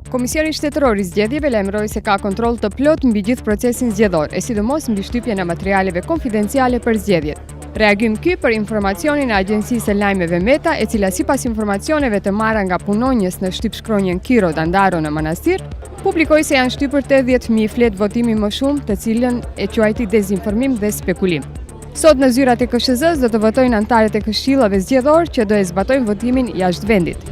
Komisioni Shtetëror i Zgjedhjeve lajmëroi se ka kontroll të plotë mbi gjithë procesin zgjedhor, e sidomos mbi shtypjen e materialeve konfidenciale për zgjedhjet. Reagim ky për informacionin e agjencisë së lajmeve Meta, e cila sipas informacioneve të marra nga punonjës në shtypshkronjën Kiro Dandaro në Manastir, publikoi se janë shtypur 80.000 fletë votimi më shumë, të cilën e quajti dezinformim dhe spekulim. Sot në zyrat e KSZ-s do të votojnë anëtarët e këshillave zgjedhor që do e zbatojnë votimin jashtë vendit.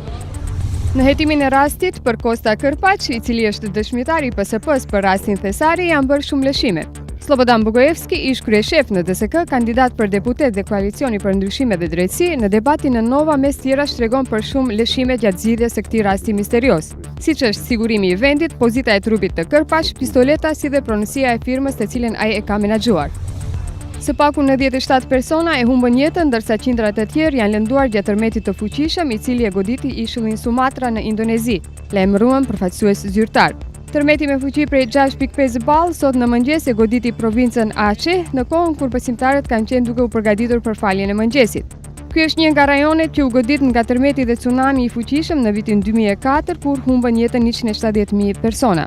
Në hetimin e rastit, për Kosta Kërpaq, i cili është dëshmitar i PSP-s për rastin Thesari, janë bërë shumë lëshime. Slobodan Bogojevski, ish kryeshef në DSK, kandidat për deputet dhe koalicioni për ndryshime dhe drejtësi, në debatin në Nova mes tjera shtregon për shumë lëshime gjatë zgjidhjes së këtij rasti misterios, siç është sigurimi i vendit, pozita e trupit të Kërpaq, pistoleta si dhe pronësia e firmës të cilën ai e ka menaxhuar. Së paku 97 persona e humbën jetën, ndërsa qindrat e tjerë janë lënduar gjatë tërmetit të fuqishëm i cili e goditi ishullin Sumatra në Indonezi, lajmëruan përfaqësues zyrtar. Tërmeti me fuqi prej 6.5 ballë sot në mëngjes e goditi provincën Aceh, në kohën kur besimtarët kanë qenë duke u përgatitur për faljen e mëngjesit. Ky është një nga rajonet që u godit nga tërmeti dhe tsunami i fuqishëm në vitin 2004, kur humbën jetën 170.000 persona.